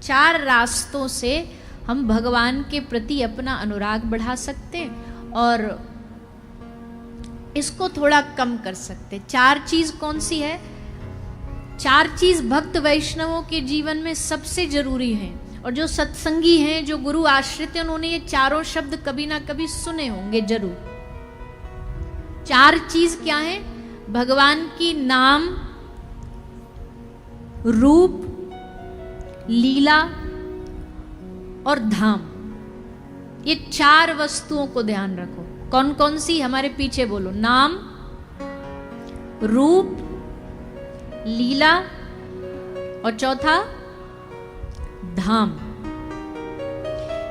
4 रास्तों से हम भगवान के प्रति अपना अनुराग बढ़ा सकते और इसको थोड़ा कम कर सकते। 4 चीज कौन सी है? 4 चीज भक्त वैष्णवों के जीवन में सबसे जरूरी है, और जो सत्संगी हैं, जो गुरु आश्रित हैं, उन्होंने ये चारों शब्द कभी ना कभी सुने होंगे जरूर। 4 चीज क्या है? भगवान की नाम, रूप, लीला और धाम। ये 4 वस्तुओं को ध्यान रखो। कौन कौन सी? हमारे पीछे बोलो। नाम, रूप, लीला और चौथा धाम।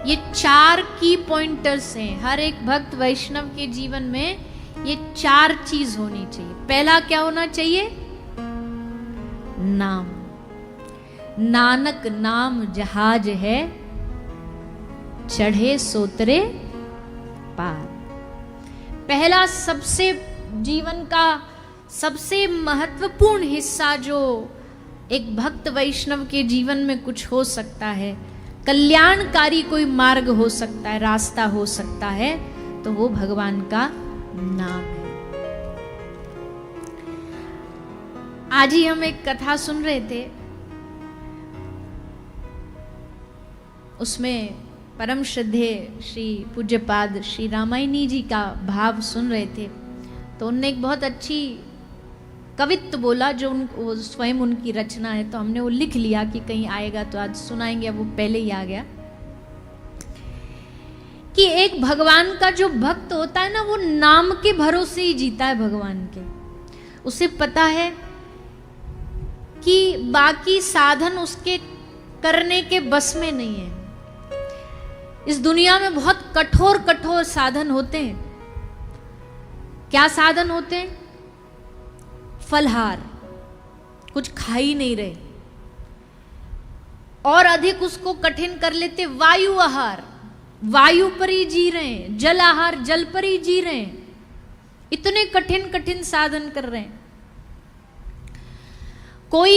ये 4 की पॉइंटर्स हैं। हर एक भक्त वैष्णव के जीवन में ये 4 चीज होनी चाहिए। पहला क्या होना चाहिए? नाम। नानक नाम जहाज है, चढ़े सोतरे पार। पहला सबसे जीवन का सबसे महत्वपूर्ण हिस्सा जो एक भक्त वैष्णव के जीवन में कुछ हो सकता है, कल्याणकारी कोई मार्ग हो सकता है, रास्ता हो सकता है, तो वो भगवान का नाम है। आज ही हम एक कथा सुन रहे थे, उसमें परम श्रद्धेय श्री पूज्यपाद श्री रामायणी जी का भाव सुन रहे थे, तो उनने एक बहुत अच्छी कवित्व बोला जो वो स्वयं उनकी रचना है, तो हमने वो लिख लिया कि कहीं आएगा तो आज सुनाएंगे। वो पहले ही आ गया कि एक भगवान का जो भक्त होता है ना, वो नाम के भरोसे ही जीता है भगवान के। उसे पता है कि बाकी साधन उसके करने के बस में नहीं है। इस दुनिया में बहुत कठोर कठोर साधन होते हैं। क्या साधन होते हैं? फलहार, कुछ खा ही नहीं रहे, और अधिक उसको कठिन कर लेते वायु आहार, वायु पर ही जी रहे हैं, जल आहार, जल पर ही जी रहे हैं। इतने कठिन कठिन साधन कर रहे हैं। कोई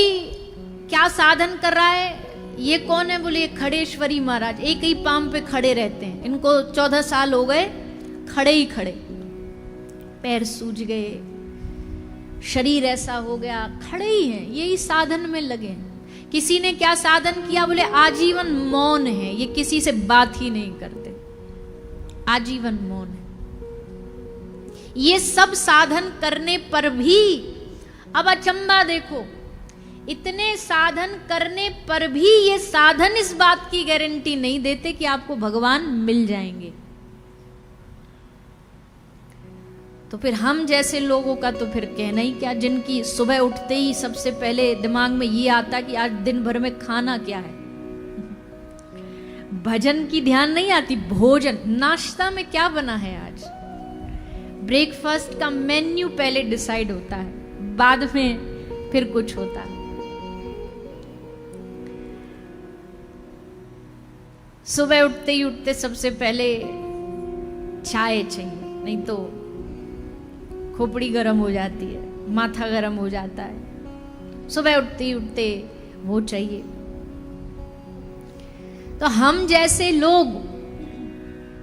क्या साधन कर रहा है? ये कौन है? बोले खड़ेश्वरी महाराज, एक ही पांव पे खड़े रहते हैं। इनको 14 साल हो गए खड़े ही खड़े, पैर सूज गए, शरीर ऐसा हो गया, खड़े ही हैं, यही साधन में लगे हैं। किसी ने क्या साधन किया? बोले आजीवन मौन है, ये किसी से बात ही नहीं करते, आजीवन मौन है। ये सब साधन करने पर भी, अब अचंबा देखो, इतने साधन करने पर भी ये साधन इस बात की गारंटी नहीं देते कि आपको भगवान मिल जाएंगे। तो फिर हम जैसे लोगों का तो फिर कहना ही क्या, जिनकी सुबह उठते ही सबसे पहले दिमाग में ये आता कि आज दिन भर में खाना क्या है। भजन की ध्यान नहीं आती, भोजन, नाश्ता में क्या बना है आज। ब्रेकफास्ट का मेन्यू पहले डिसाइड होता है, बाद में फिर कुछ होता है। सुबह उठते ही उठते सबसे पहले चाय चाहिए, नहीं तो खोपड़ी गर्म हो जाती है, माथा गर्म हो जाता है। सुबह उठते ही उठते वो चाहिए। तो हम जैसे लोग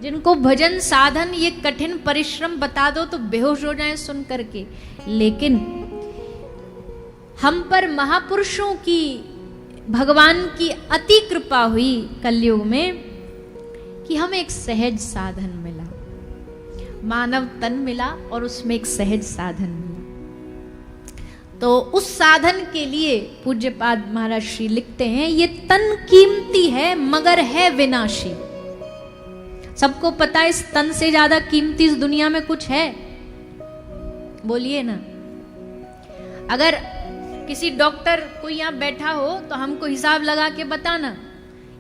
जिनको भजन साधन ये कठिन परिश्रम बता दो तो बेहोश हो जाएं सुन करके, लेकिन हम पर महापुरुषों की, भगवान की अति कृपा हुई कलयुग में कि हमें एक सहज साधन मिला, मानव तन मिला और उसमें एक सहज साधन मिला। तो उस साधन के लिए पूज्यपाद महाराज श्री लिखते हैं, ये तन कीमती है मगर है विनाशी। सबको पता है इस तन से ज्यादा कीमती इस दुनिया में कुछ है? बोलिए ना। अगर किसी डॉक्टर कोई यहां बैठा हो तो हमको हिसाब लगा के बताना,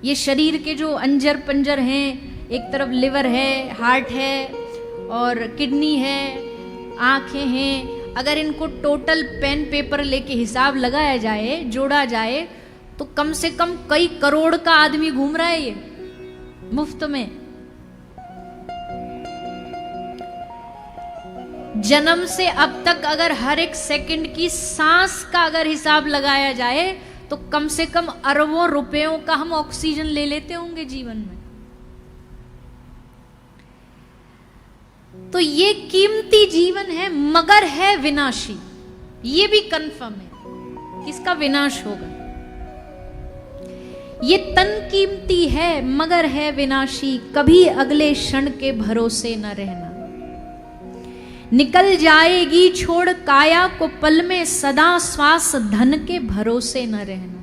ये शरीर के जो अंजर पंजर हैं, एक तरफ लिवर है, हार्ट है और किडनी है, आंखें हैं, अगर इनको टोटल पेन पेपर लेके हिसाब लगाया जाए, जोड़ा जाए, तो कम से कम कई करोड़ का आदमी घूम रहा है ये मुफ्त में। जन्म से अब तक अगर हर एक सेकंड की सांस का अगर हिसाब लगाया जाए तो कम से कम अरबों रुपयों का हम ऑक्सीजन ले लेते होंगे जीवन में। तो ये कीमती जीवन है मगर है विनाशी, ये भी कंफर्म है किसका विनाश होगा। ये तन कीमती है मगर है विनाशी, कभी अगले क्षण के भरोसे न रहना। निकल जाएगी छोड़ काया को पल में, सदा श्वास धन के भरोसे न रहना।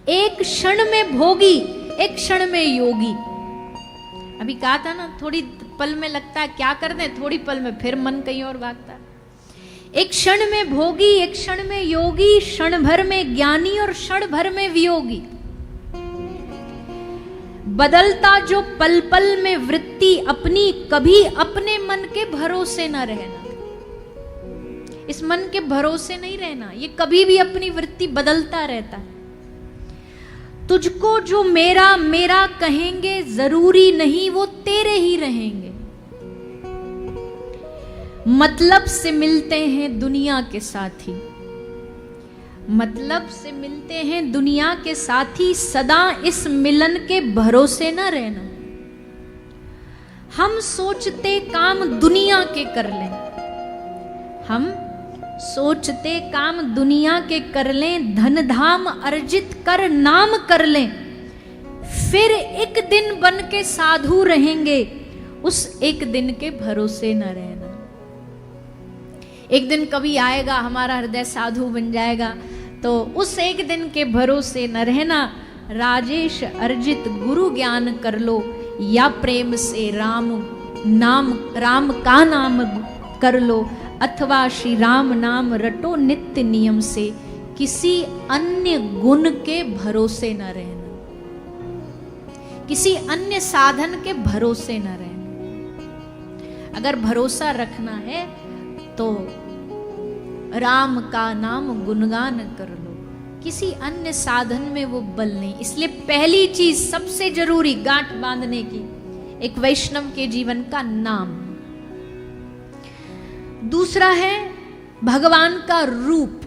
एक क्षण में भोगी एक क्षण में योगी। अभी कहा था ना, थोड़ी पल में लगता है क्या कर दें, थोड़ी पल में फिर मन कहीं और भागता है। एक क्षण में भोगी एक क्षण में योगी, क्षण भर में ज्ञानी और क्षण भर में वियोगी। बदलता जो पल पल में वृत्ति अपनी, कभी अपने मन के भरोसे न रहना। इस मन के भरोसे नहीं रहना, ये कभी भी अपनी वृत्ति बदलता रहता है। तुझको जो मेरा मेरा कहेंगे जरूरी नहीं वो तेरे ही रहेंगे। मतलब से मिलते हैं दुनिया के साथी, मतलब से मिलते हैं दुनिया के साथी, सदा इस मिलन के भरोसे न रहना। हम सोचते काम दुनिया के कर लें, हम सोचते काम दुनिया के कर लें, धन धाम अर्जित कर नाम कर लें, फिर एक दिन बन के साधु रहेंगे, उस एक दिन के भरोसे न रहना। एक दिन कभी आएगा हमारा हृदय साधु बन जाएगा, तो उस एक दिन के भरोसे न रहना। राजेश अर्जित गुरु ज्ञान कर लो, या प्रेम से राम का नाम कर लो, अथवा श्री राम नाम रटो नित्य नियम से, किसी अन्य गुण के भरोसे न रहना, किसी अन्य साधन के भरोसे न रहना। अगर भरोसा रखना है तो राम का नाम गुणगान कर लो, किसी अन्य साधन में वो बल नहीं। इसलिए पहली चीज सबसे जरूरी गांठ बांधने की एक वैष्णव के जीवन का नाम। दूसरा है भगवान का रूप।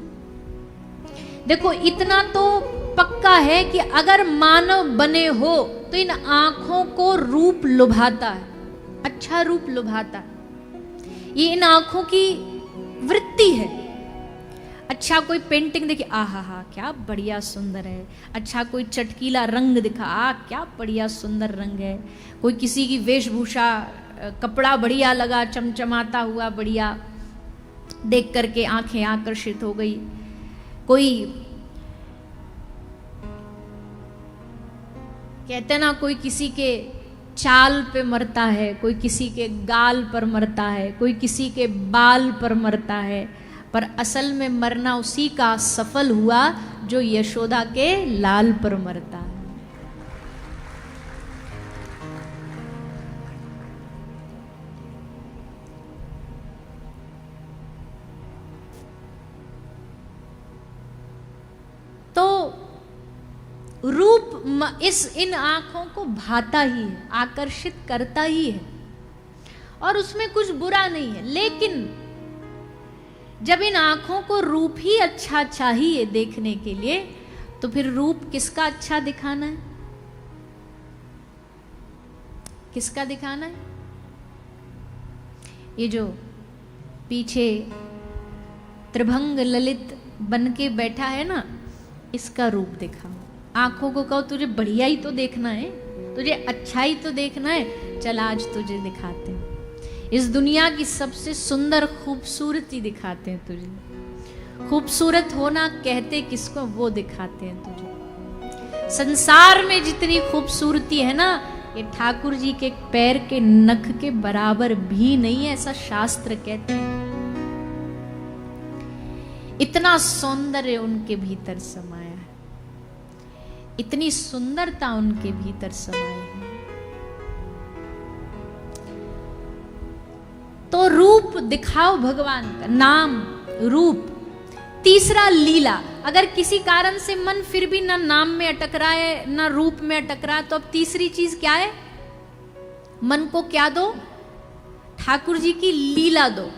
देखो इतना तो पक्का है कि अगर मानव बने हो तो इन आंखों को रूप लुभाता है, अच्छा रूप लुभाता है। ये इन आंखों की वृत्ति है। अच्छा कोई पेंटिंग देखिए, आहा हा क्या बढ़िया सुंदर है। अच्छा कोई चटकीला रंग दिखा, क्या बढ़िया सुंदर रंग है। कोई किसी की वेशभूषा कपड़ा बढ़िया लगा, चमचमाता हुआ बढ़िया, देख करके आंखें आकर्षित हो गई। कोई कहते ना, कोई किसी के चाल पे मरता है, कोई किसी के गाल पर मरता है, कोई किसी के बाल पर मरता है, पर असल में मरना उसी का सफल हुआ जो यशोदा के लाल पर मरता है। तो रूप इन आंखों को भाता ही है, आकर्षित करता ही है, और उसमें कुछ बुरा नहीं है। लेकिन जब इन आंखों को रूप ही अच्छा चाहिए देखने के लिए, तो फिर रूप किसका अच्छा दिखाना है, किसका दिखाना है? ये जो पीछे त्रिभंग ललित बन के बैठा है ना, इसका रूप दिखाओ। आंखों को कहो तुझे बढ़िया ही तो देखना है, तुझे अच्छा ही तो देखना है, चल आज तुझे दिखाते हैं। इस दुनिया की सबसे सुंदर खूबसूरती दिखाते हैं तुझे। खूबसूरत होना कहते किसको, वो दिखाते हैं तुझे। संसार में जितनी खूबसूरती है ना, ये ठाकुर जी के पैर के नख के बराबर भी नहीं है, ऐसा शास्त्र कहते हैं। इतना सौंदर्य उनके भीतर समाया है, इतनी सुंदरता उनके भीतर समाई है। तो रूप दिखाओ भगवान का, नाम रूप। तीसरा लीला। अगर किसी कारण से मन फिर भी ना नाम में अटक रहा है ना रूप में अटक रहा है, तो अब तीसरी चीज क्या है? मन को क्या दो? ठाकुर जी की लीला दो।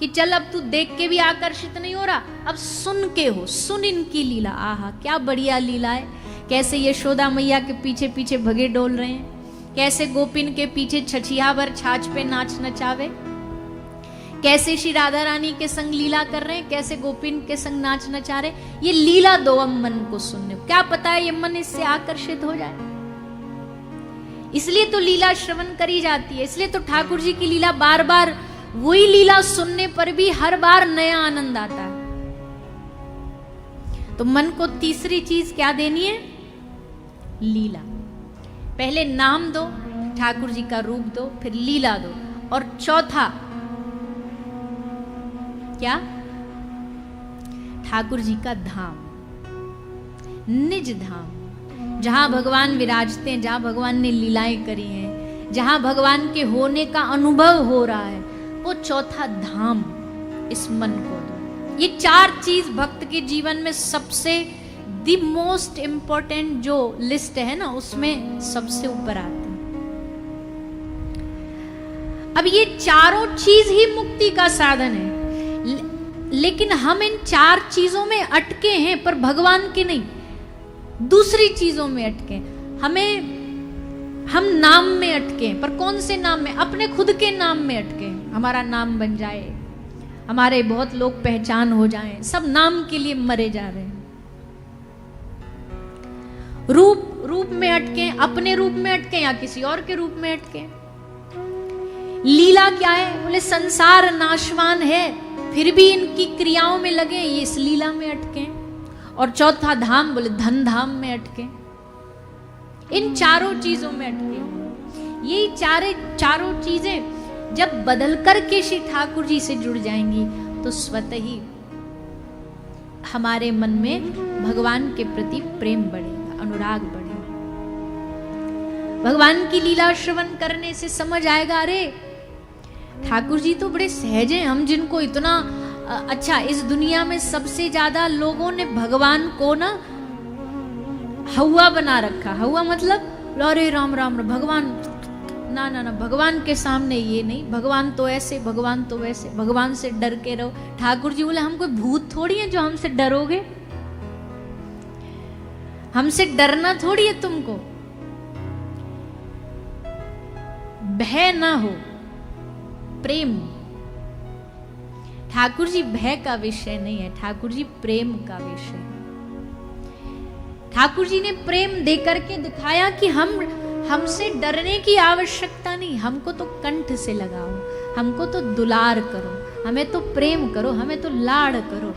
कि चल अब तू देख के भी आकर्षित नहीं हो रहा, अब सुन के हो, सुन इनकी लीला। आहा क्या बढ़िया लीला है, कैसे यशोदा मैया के पीछे पीछे भगे डोल रहे हैं, कैसे गोपिन के पीछे छछिया भर छाछ पे नाच नचावे, कैसे श्री राधा रानी के संग लीला कर रहे हैं, कैसे गोपिन के संग नाच नचा रहे। ये लीला दो अब मन को सुनने, क्या पता है ये मन इससे आकर्षित हो जाए। इसलिए तो लीला श्रवण करी जाती है, इसलिए तो ठाकुर जी की लीला बार बार, वही लीला सुनने पर भी हर बार नया आनंद आता है। तो मन को तीसरी चीज क्या देनी है? लीला। पहले नाम दो, ठाकुर जी का रूप दो, फिर लीला दो, और चौथा क्या? ठाकुर जी का धाम, निज धाम, जहां भगवान विराजते हैं, जहां भगवान ने लीलाएं करी हैं, जहां भगवान के होने का अनुभव हो रहा है, वो चौथा धाम इस मन को दो। ये चार चीज भक्त के जीवन में सबसे द मोस्ट इंपॉर्टेंट जो लिस्ट है ना, उसमें सबसे ऊपर आती है। अब ये चारों चीज ही मुक्ति का साधन है, लेकिन हम इन चार चीजों में अटके हैं, पर भगवान के नहीं, दूसरी चीजों में अटके। हम नाम में अटके हैं, पर कौन से नाम में? अपने खुद के नाम में अटके हैं। हमारा नाम बन जाए, हमारे बहुत लोग पहचान हो जाएं, सब नाम के लिए मरे जा रहे हैं। रूप में अटके, अपने रूप में अटके या किसी और के रूप में अटके। लीला क्या है? बोले संसार नाशवान है, फिर भी इनकी क्रियाओं में लगे, ये इस लीला में अटके। और चौथा धाम, बोले धन धाम में अटके। इन चारों चीजों में अटके। ये चारों चीजें जब बदल करके श्री ठाकुर जी से जुड़ जाएंगी, तो स्वतः ही हमारे मन में भगवान के प्रति प्रेम बढ़ेगा, अनुराग बढ़ेगा। भगवान की लीला श्रवण करने से समझ आएगा, अरे ठाकुर जी तो बड़े सहज हैं। हम जिनको इतना अच्छा, इस दुनिया में सबसे ज्यादा लोगों ने भगवान को ना हवा बना रखा। हवा मतलब अरे राम राम राम, भगवान ना ना ना, भगवान के सामने ये नहीं, भगवान तो ऐसे, भगवान तो वैसे, भगवान से डर के रहो। ठाकुर जी बोले हम कोई भूत थोड़ी है जो हमसे डरोगे, हमसे डरना थोड़ी है तुमको। भय ना हो, प्रेम। ठाकुर जी भय का विषय नहीं है, ठाकुर जी प्रेम का विषय है। ठाकुर जी ने प्रेम दे करके दिखाया कि हमसे डरने की आवश्यकता नहीं, हमको तो कंठ से लगाओ, हमको तो दुलार करो, हमें तो प्रेम करो, हमें तो लाड़ करो।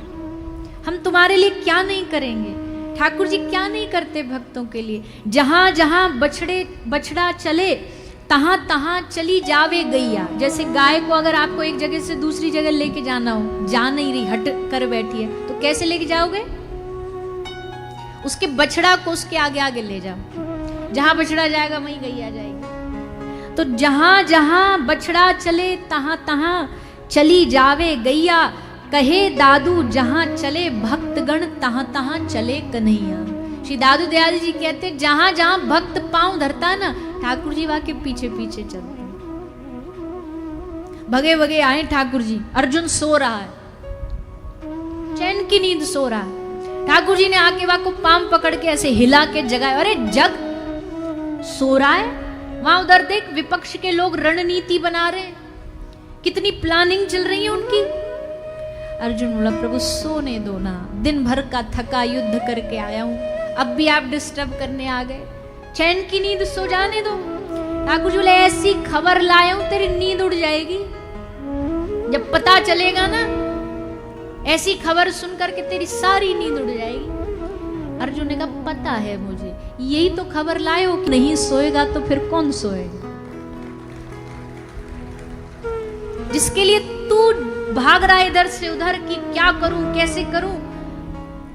हम तुम्हारे लिए क्या नहीं करेंगे? ठाकुर जी क्या नहीं करते भक्तों के लिए? जहां जहां बछड़ा चले, तहां तहां चली जावे गैया। जैसे गाय को अगर आपको एक जगह से दूसरी जगह लेके जाना हो, जा नहीं रही, हट कर बैठी है, तो कैसे लेके जाओगे? उसके बछड़ा को उसके आगे आगे ले जाओ, जहां बछड़ा जाएगा वहीं गैया जाएगी। तो जहां जहां बछड़ा चले, तहां तहां चली जावे गैया। कहे दादू जहां चले भक्तगण, तहां तहां चले कन्हैया। श्री दादू दयाल जी कहते, जहां जहां भक्त पांव धरता है ना, ठाकुर जी वहां के पीछे पीछे चलते हैं। भगे भगे आए ठाकुर जी, अर्जुन सो रहा है, चैन की नींद सो रहा है। ठाकुर जी ने आके वहां को पांव पकड़ के ऐसे हिला के जगाया, अरे जग, सो रहा है। वहां उधर देख, विपक्ष के लोग रणनीति बना रहे हैं, कितनी प्लानिंग चल रही है उनकी। अर्जुन बोला, प्रभु सोने दो ना, दिन भर का थका युद्ध करके आया हूं, अब भी आप डिस्टर्ब करने आ गए, चैन की नींद सो जाने दो। ठाकुर जी बोले, ऐसी खबर लाया हूं तेरी नींद उड़ जाएगी। जब पता चलेगा ना, ऐसी खबर सुनकर के तेरी सारी नींद उड़ जाएगी। अर्जुन ने कहा, पता है मुझे, यही तो खबर लाए हो कि नहीं सोएगा तो फिर कौन सोएगा? जिसके लिए तू भाग रहा है इधर से उधर कि क्या करूं, कैसे करूं,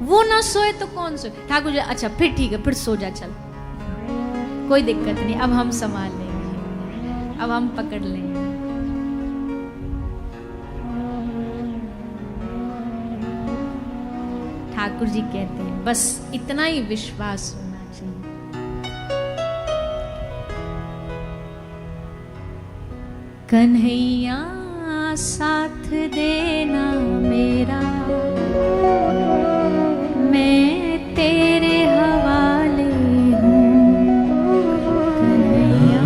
वो ना सोए तो कौन सोए? ठाकुर जी, अच्छा फिर ठीक है, फिर सो जा, चल कोई दिक्कत नहीं, अब हम संभाल लेंगे, अब हम पकड़ लेंगे। ठाकुर जी कहते हैं, बस इतना ही विश्वास होना चाहिए। कन्हैया साथ देना मेरा, मैं तेरे हवाले हूँ। कन्हैया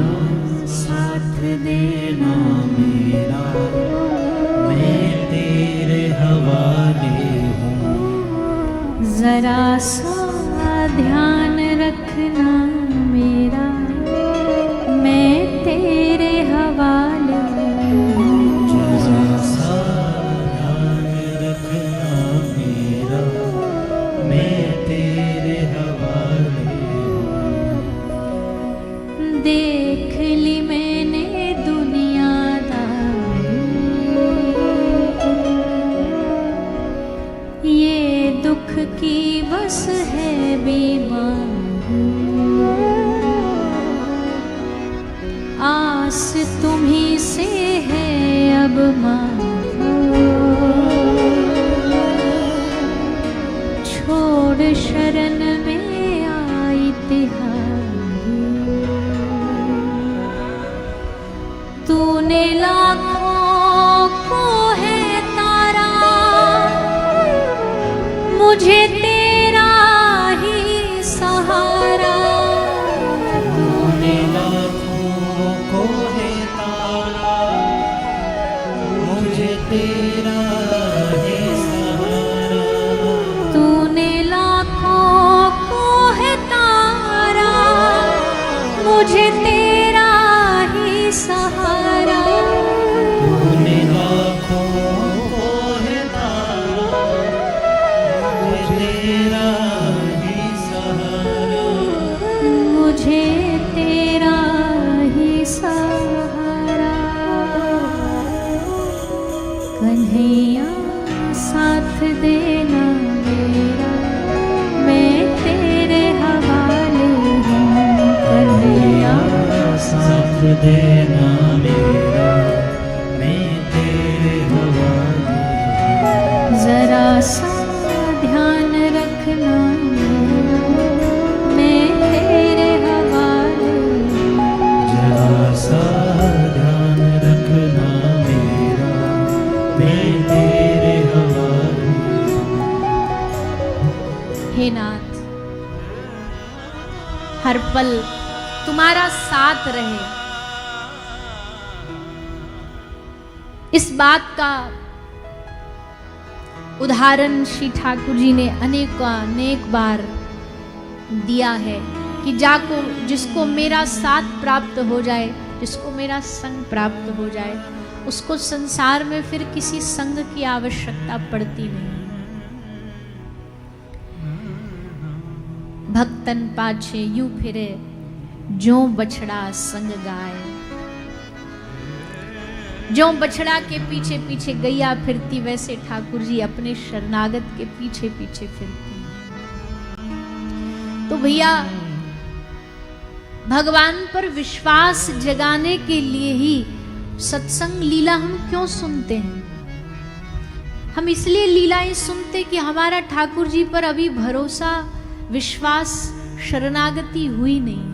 साथ देना मेरा, मैं तेरे हवाले हूँ। जरा सा ध्यान रखना मेरा, मैं तेरे हवाले हूँ। जरा सा ध्यान रखना मेरा, मैं तेरे हवाले हूँ। देख ली मैंने दुनियादारी, ये दुख की बस है बीमारी। आस तुम्ही से है अब मांगो, छोड़ शरण में आई तिहारी। तूने लाखों को है तारा, मुझे तेरा ही सहारा। तूने लाखों को है तारा, मुझे तेरा है सहारा। तूने लाखों को है तारा, मुझे तेरा ही सहारा। तूने लाखों को है तारा, मुझे तेरा ही सहारा। मुझे तेरा ही सहारा। कन्हैया साथ देना मेरा, मैं तेरे हवाले हूँ। कन्हैया साथ देना मेरा, मैं तेरे हवाले हूँ। जरा सा ध्यान रखना मेरा, मैं तेरे हवाले हूँ। जरा सा ध्यान रखना मेरा, मैं तेरे हवाले हूँ। हे नाथ, हर पल तुम्हारा साथ रहे, इस बात का उदाहरण श्री ठाकुर जी ने अनेक बार दिया है कि जाको जिसको मेरा साथ प्राप्त हो जाए, जिसको मेरा संग प्राप्त हो जाए, उसको संसार में फिर किसी संग की आवश्यकता पड़ती नहीं। भक्तन पाछे यूं फिरे, जो बछड़ा संग गाय। जो बछड़ा के पीछे पीछे गैया फिरती, वैसे ठाकुर जी अपने शरणागत के पीछे पीछे फिरती। तो भैया, भगवान पर विश्वास जगाने के लिए ही सत्संग लीला हम क्यों सुनते हैं? हम इसलिए लीलाएं सुनते कि हमारा ठाकुर जी पर अभी भरोसा, विश्वास, शरणागति हुई नहीं।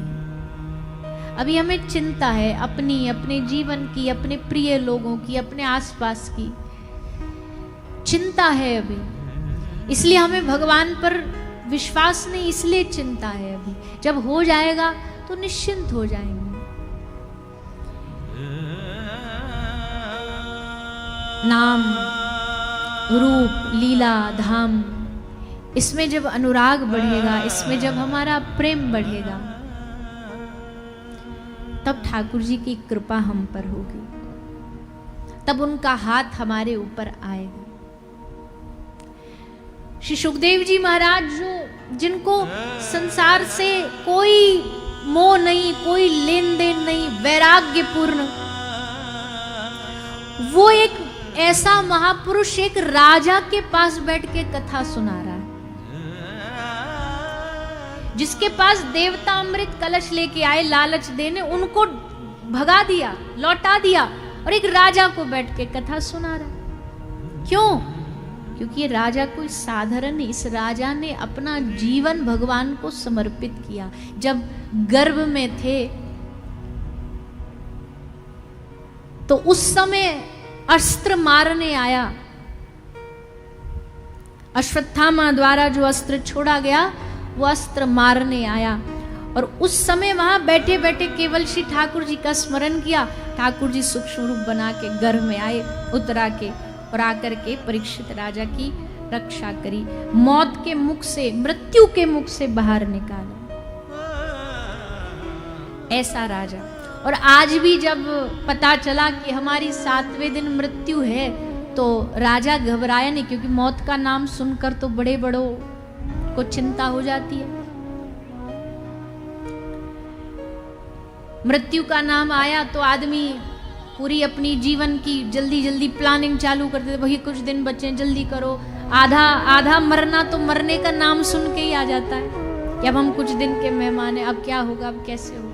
अभी हमें चिंता है अपनी, अपने जीवन की, अपने प्रिय लोगों की, अपने आसपास की चिंता है अभी। इसलिए हमें भगवान पर विश्वास नहीं, इसलिए चिंता है अभी। जब हो जाएगा तो निश्चिंत हो जाएंगे। नाम, रूप, लीला, धाम, इसमें जब अनुराग बढ़ेगा, इसमें जब हमारा प्रेम बढ़ेगा, तब ठाकुर जी की कृपा हम पर होगी, तब उनका हाथ हमारे ऊपर आएगा। श्री सुखदेव जी महाराज, जो जिनको संसार से कोई मोह नहीं, कोई लेन देन नहीं, वैराग्य पूर्ण, वो एक ऐसा महापुरुष एक राजा के पास बैठ के कथा सुना रहा है, जिसके पास देवता अमृत कलश लेके आए लालच देने, उनको भगा दिया, लौटा दिया, और एक राजा को बैठ के कथा सुना रहा। क्यों? क्योंकि ये राजा कोई साधारण नहीं, इस राजा ने अपना जीवन भगवान को समर्पित किया। जब गर्भ में थे तो उस समय अस्त्र मारने आया। अश्वत्थामा द्वारा जो अस्त्र छोड़ा गया वो अस्त्र मारने आया। और उस समय वहां बैठे बैठे केवल श्री ठाकुर जी का स्मरण किया। ठाकुर जी सूक्ष्म रूप बना के गर्भ में आए उतरा के, और आकर के परीक्षित राजा की रक्षा करी, मौत के मुख से, मृत्यु के मुख से बाहर निकाला। ऐसा राजा। और आज भी जब पता चला कि हमारी 7वें दिन मृत्यु है तो राजा घबराया नहीं, क्योंकि मौत का नाम सुनकर तो बड़े बड़ों को चिंता हो जाती है। मृत्यु का नाम आया तो आदमी पूरी अपनी जीवन की जल्दी जल्दी प्लानिंग चालू कर देते, वही कुछ दिन बचे, जल्दी करो। आधा मरना तो मरने का नाम सुन के ही आ जाता है कि अब हम कुछ दिन के मेहमान हैं, अब क्या होगा, अब कैसे होगा।